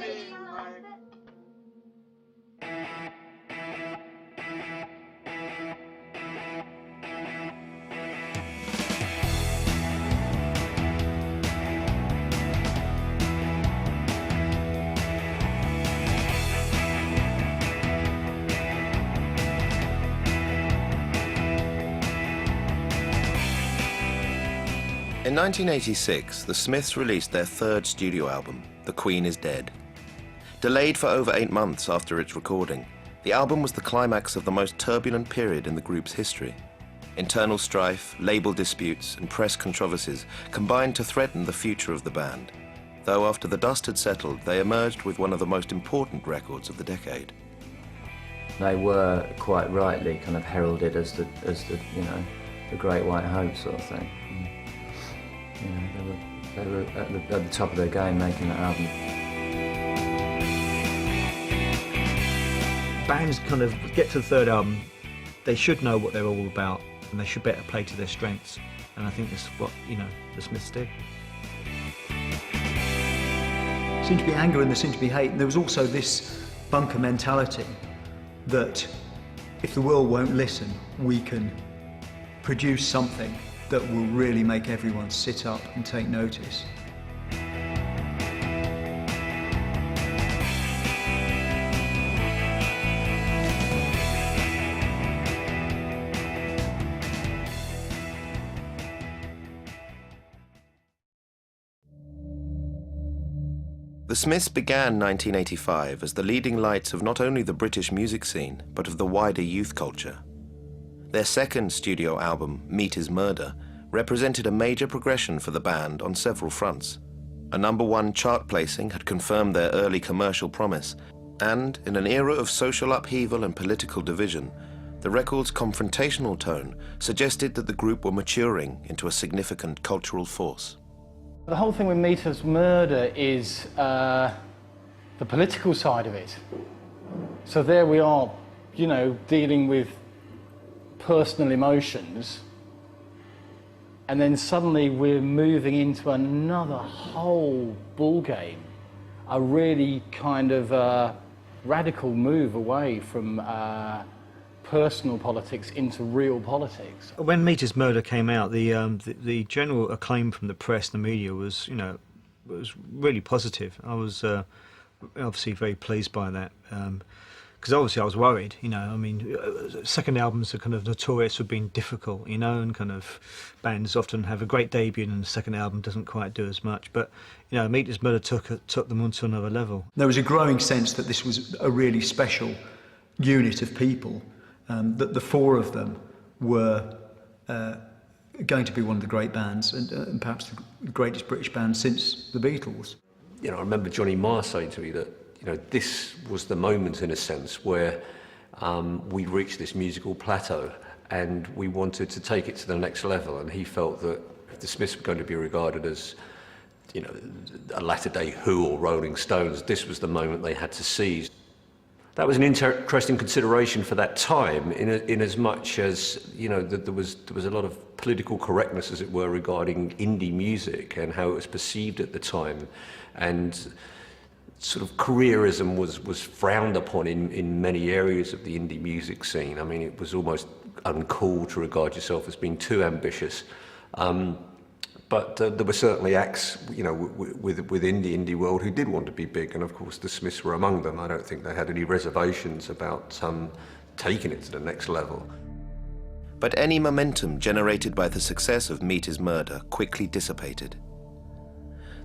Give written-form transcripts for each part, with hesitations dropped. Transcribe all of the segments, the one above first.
In 1986, the Smiths released their third studio album, The Queen is Dead. Delayed for over 8 months after its recording, the album was the climax of the most turbulent period in the group's history. Internal strife, label disputes, and press controversies combined to threaten the future of the band. Though after the dust had settled, they emerged with one of the most important records of the decade. They were quite rightly kind of heralded as the the Great White Hope sort of thing. You know, they were at the top of their game making that album. Bands kind of get to the third album, they should know what they're all about, and they should better play to their strengths. And I think that's what, the Smiths did. There seemed to be anger and there seemed to be hate, and there was also this bunker mentality that if the world won't listen, we can produce something that will really make everyone sit up and take notice. The Smiths began 1985 as the leading lights of not only the British music scene, but of the wider youth culture. Their second studio album, Meat is Murder, represented a major progression for the band on several fronts. A #1 chart placing had confirmed their early commercial promise, and in an era of social upheaval and political division, the record's confrontational tone suggested that the group were maturing into a significant cultural force. The whole thing with Meat is Murder is the political side of it. So there we are, dealing with personal emotions, and then suddenly we're moving into another whole ball game, a really kind of radical move away from personal politics into real politics. When Meat is Murder came out, the general acclaim from the press and the media was, was really positive. I was obviously very pleased by that. Because obviously I was worried, second albums are kind of notorious for being difficult, and kind of bands often have a great debut and the second album doesn't quite do as much. But, Meat is Murder took them onto another level. There was a growing sense that this was a really special unit of people, that the four of them were going to be one of the great bands and perhaps the greatest British band since the Beatles. I remember Johnny Marr saying to me that this was the moment, in a sense, where we reached this musical plateau and we wanted to take it to the next level. And he felt that if the Smiths were going to be regarded as, a latter-day Who or Rolling Stones, this was the moment they had to seize. That was an interesting consideration for that time, in as much as, that there was a lot of political correctness, as it were, regarding indie music and how it was perceived at the time. And sort of careerism was frowned upon in many areas of the indie music scene. I mean, it was almost uncool to regard yourself as being too ambitious. But there were certainly acts, within the indie world who did want to be big, and of course the Smiths were among them. I don't think they had any reservations about taking it to the next level. But any momentum generated by the success of Meat is Murder quickly dissipated.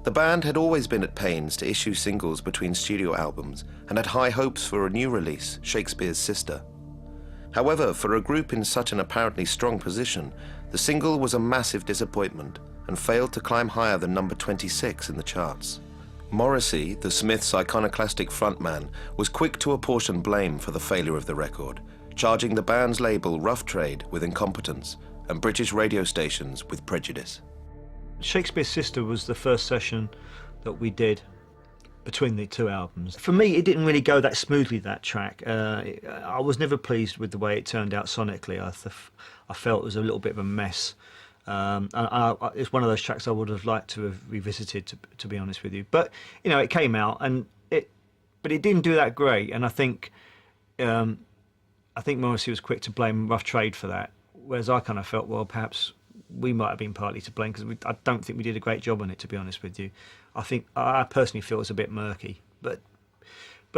The band had always been at pains to issue singles between studio albums and had high hopes for a new release, Shakespeare's Sister. However, for a group in such an apparently strong position, the single was a massive disappointment and failed to climb higher than number 26 in the charts. Morrissey, the Smiths' iconoclastic frontman, was quick to apportion blame for the failure of the record, charging the band's label Rough Trade with incompetence and British radio stations with prejudice. Shakespeare's Sister was the first session that we did between the two albums. For me, it didn't really go that smoothly, that track. I was never pleased with the way it turned out sonically. I felt it was a little bit of a mess. It's one of those tracks I would have liked to have revisited, to be honest with you. But, it came out and but it didn't do that great. And I think Morrissey was quick to blame Rough Trade for that, whereas I kind of felt, well, perhaps we might have been partly to blame, because I don't think we did a great job on it, to be honest with you. I personally feel it's a bit murky, but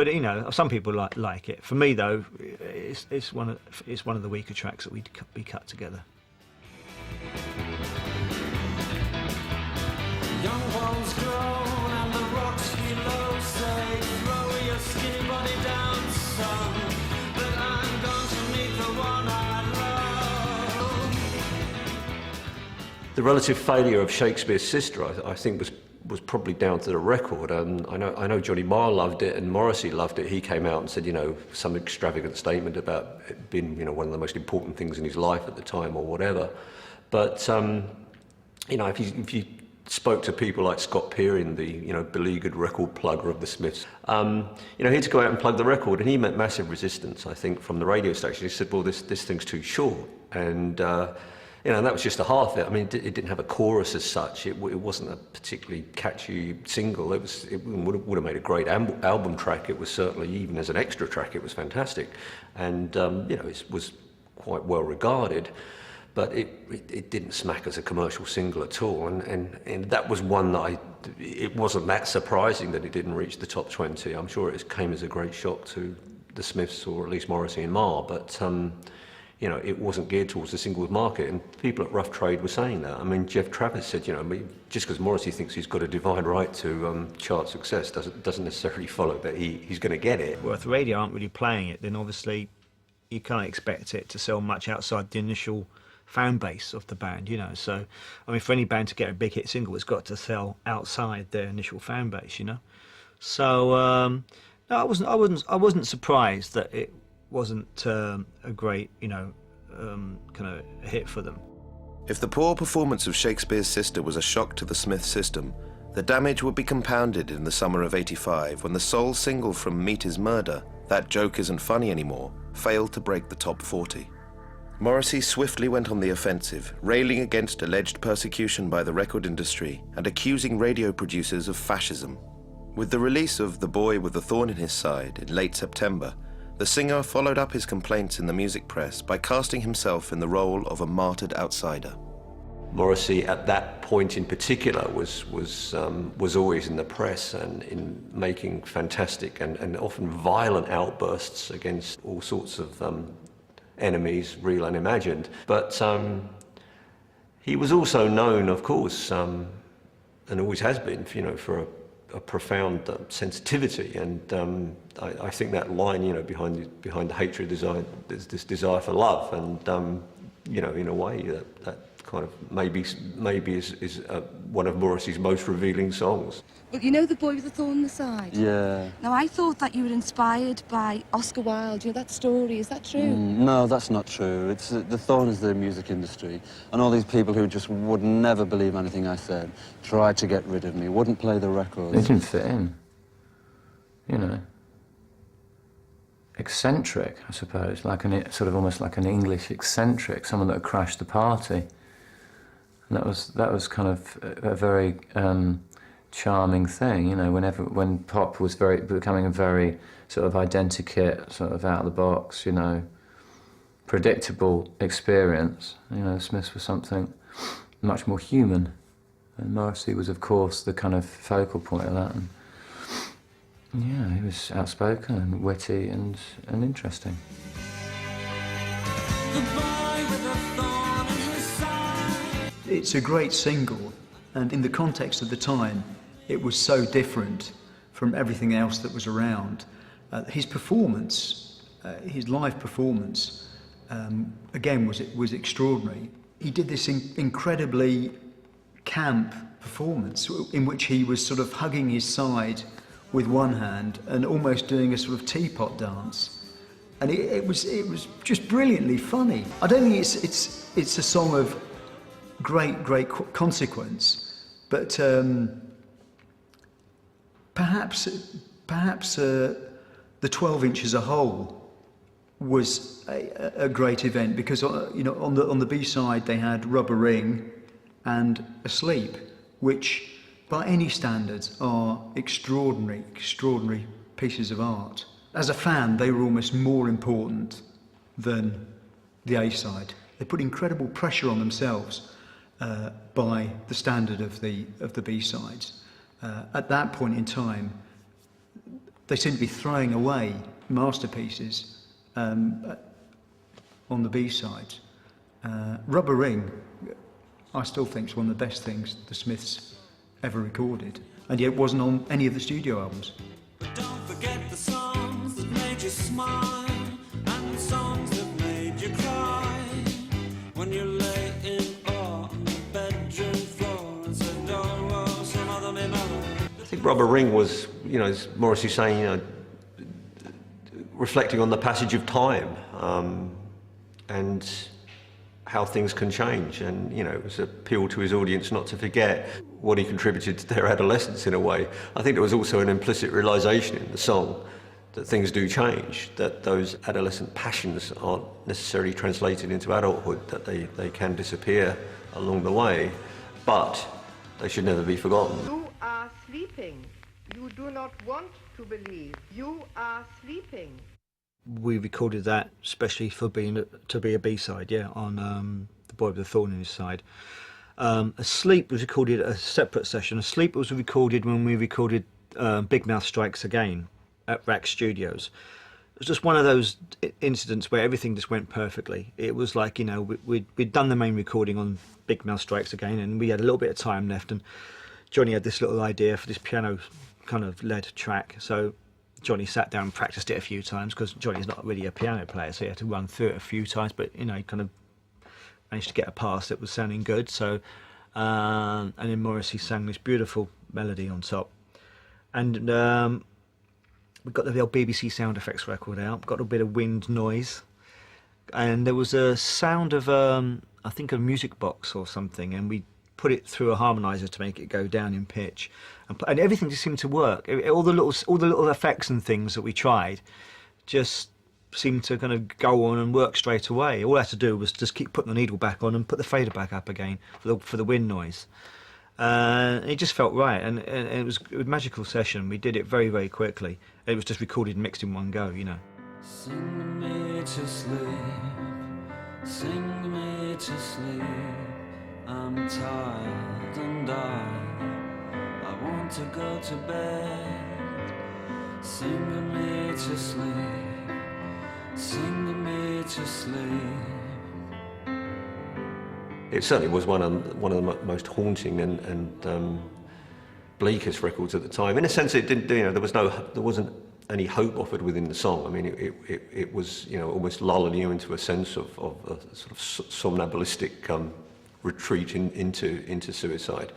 you know, some people like it. For me though, it's one of the weaker tracks that we cut together. Young ones grow and the rocks below say, throw your skinny body down, son, but I'm going to meet the one I love. The relative failure of Shakespeare's Sister, I think, was probably down to the record. I know Johnny Marr loved it and Morrissey loved it. He came out and said, you know, some extravagant statement about it being, you know, one of the most important things in his life at the time or whatever. But you know, if you spoke to people like Scott Pearine, the, you know, beleaguered record plugger of the Smiths, you know, he had to go out and plug the record, and he met massive resistance, I think, from the radio station. He said, well, this thing's too short, and you know, and that was just a half of it. I mean, it didn't have a chorus as such. It wasn't a particularly catchy single. It would have made a great album track. It was certainly, even as an extra track, it was fantastic, and you know, it was quite well regarded. But it didn't smack as a commercial single at all, and that was one that it wasn't that surprising that it didn't reach the top 20. I'm sure it came as a great shock to the Smiths, or at least Morrissey and Marr, but you know, it wasn't geared towards the singles market, and people at Rough Trade were saying that. I mean, Jeff Travis said, you know, just because Morrissey thinks he's got a divine right to chart success doesn't necessarily follow that he's going to get it. Well, if the radio aren't really playing it, then obviously you can't expect it to sell much outside the initial fan base of the band, you know. So, I mean, for any band to get a big hit single, it's got to sell outside their initial fan base, you know. So, no, I wasn't surprised that it wasn't a great, you know, kind of hit for them. If the poor performance of Shakespeare's Sister was a shock to the Smith system, the damage would be compounded in the summer of '85 when the sole single from Meat Is Murder, That Joke Isn't Funny Anymore, failed to break the top 40. Morrissey swiftly went on the offensive, railing against alleged persecution by the record industry and accusing radio producers of fascism. With the release of The Boy with a Thorn in His Side in late September, the singer followed up his complaints in the music press by casting himself in the role of a martyred outsider. Morrissey, at that point in particular, was always in the press and in making fantastic and often violent outbursts against all sorts of enemies, real and imagined. But he was also known, of course, and always has been, you know, for a profound sensitivity. And I think that line, you know, behind the hatred, there's this desire for love, and you know, in a way, that kind of maybe is one of Morrissey's most revealing songs. Well, you know The Boy with the Thorn in the Side? Yeah. Now, I thought that you were inspired by Oscar Wilde. You know that story, is that true? No, that's not true. It's the thorn is the music industry, and all these people who just would never believe anything I said, tried to get rid of me, wouldn't play the records. They didn't fit in, you know. Eccentric, I suppose, like sort of almost like an English eccentric, someone that had crashed the party. And that was kind of a very charming thing, you know. When pop was becoming a very sort of identikit, sort of out of the box, you know, predictable experience. You know, Smiths was something much more human, and Morrissey was, of course, the kind of focal point of that. And yeah, he was outspoken and witty and interesting. It's a great single, and in the context of the time, it was so different from everything else that was around. His performance, his live performance, again was extraordinary. He did this incredibly camp performance in which he was sort of hugging his side with one hand and almost doing a sort of teapot dance, and it was just brilliantly funny. I don't think it's a song of great consequence, but perhaps the 12-inch as a whole was a great event, because you know, on the B-side they had Rubber Ring and Asleep, which by any standards are extraordinary pieces of art. As a fan, they were almost more important than the A-side. They put incredible pressure on themselves by the standard of the B-sides. At that point in time, they seemed to be throwing away masterpieces on the B-sides. Rubber Ring, I still think, is one of the best things the Smiths ever recorded, and yet it wasn't on any of the studio albums. But don't forget the songs that made you smile and the songs that made you cry when you lay in awe on the bedroom floor and said, oh, some other me mother. I think Rubber Ring was, you know, as Morrissey saying, you know, reflecting on the passage of time and how things can change, and you know, it was an appeal to his audience not to forget what he contributed to their adolescence in a way. I think there was also an implicit realisation in the song that things do change, that those adolescent passions aren't necessarily translated into adulthood, that they can disappear along the way, but they should never be forgotten. You are sleeping. You do not want to believe. You are sleeping. We recorded that especially for to be a B-side, yeah, on The Boy with the Thorn in His Side. Asleep was recorded a separate session. Asleep was recorded when we recorded Big Mouth Strikes Again at Rack Studios. It was just one of those incidents where everything just went perfectly. It was like, you know, we'd done the main recording on Big Mouth Strikes Again, and we had a little bit of time left, and Johnny had this little idea for this piano kind of led track. So Johnny sat down and practiced it a few times, because Johnny's not really a piano player, so he had to run through it a few times, but you know, he kind of managed to get a pass that was sounding good. So and then Morrissey sang this beautiful melody on top, and we got the old BBC sound effects record out, got a bit of wind noise, and there was a sound of I think a music box or something, and we put it through a harmonizer to make it go down in pitch, and everything just seemed to work. All the little effects and things that we tried just seemed to kind of go on and work straight away. All I had to do was just keep putting the needle back on and put the fader back up again for the wind noise. It just felt right, and it was a magical session. We did it very, very quickly. It was just recorded and mixed in one go, you know. Sing me to sleep, sing me to sleep. I'm tired and I want to go to bed. Sing me to sleep, sing me to sleep. It certainly was one of the most haunting and bleakest records at the time. In a sense, it didn't. You know, there wasn't any hope offered within the song. I mean, it was, you know, almost lulling you into a sense of a sort of somnambulistic retreat into suicide.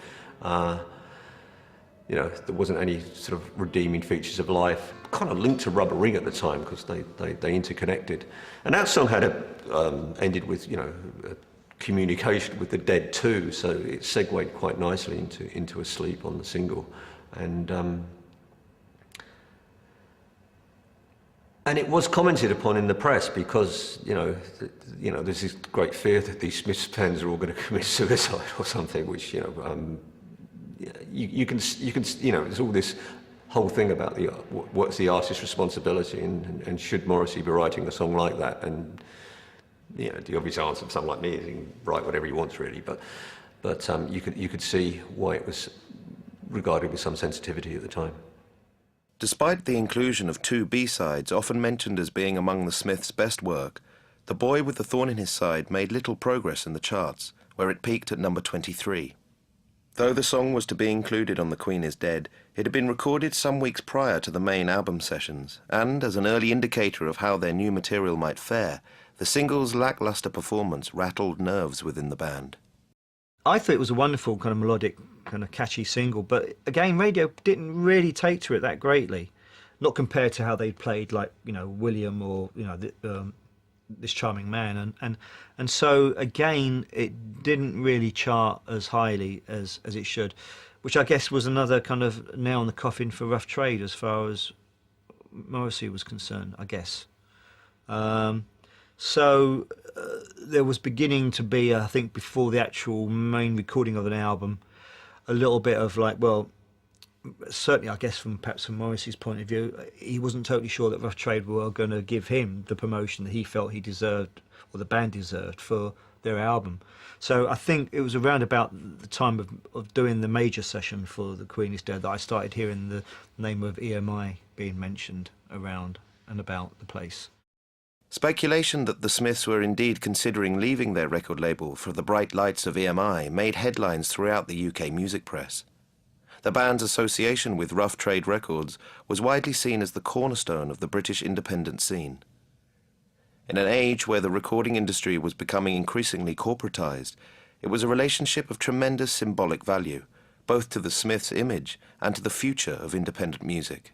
You know, there wasn't any sort of redeeming features of life. Kind of linked to Rubber Ring at the time, because they interconnected. And that song had ended with, you know, a communication with the dead too, so it segued quite nicely into Asleep on the single, and it was commented upon in the press, because you know there's this great fear that these Smiths fans are all going to commit suicide or something, which you know you can you know, there's all this whole thing about what's the artist's responsibility, and should Morrissey be writing a song like that, and you know, the obvious answer for someone like me is he can write whatever he wants, really. But you could see why it was regarded with some sensitivity at the time. Despite the inclusion of 2 B-sides, often mentioned as being among the Smiths' best work, The Boy with the Thorn in His Side made little progress in the charts, where it peaked at number 23. Though the song was to be included on The Queen is Dead, it had been recorded some weeks prior to the main album sessions, and as an early indicator of how their new material might fare, the single's lackluster performance rattled nerves within the band. I thought it was a wonderful kind of melodic, kind of catchy single, but again, radio didn't really take to it that greatly, not compared to how they played, like, you know, William or, you know, This Charming Man, and so again, it didn't really chart as highly as it should, which I guess was another kind of nail in the coffin for Rough Trade as far as Morrissey was concerned, I guess. So there was beginning to be, I think, before the actual main recording of an album, a little bit of like, well, certainly, I guess, perhaps from Morrissey's point of view, he wasn't totally sure that Rough Trade were going to give him the promotion that he felt he deserved, or the band deserved, for their album. So I think it was around about the time of doing the major session for The Queen Is Dead that I started hearing the name of EMI being mentioned around and about the place. Speculation that the Smiths were indeed considering leaving their record label for the bright lights of EMI made headlines throughout the UK music press. The band's association with Rough Trade Records was widely seen as the cornerstone of the British independent scene. In an age where the recording industry was becoming increasingly corporatized, it was a relationship of tremendous symbolic value, both to the Smiths' image and to the future of independent music.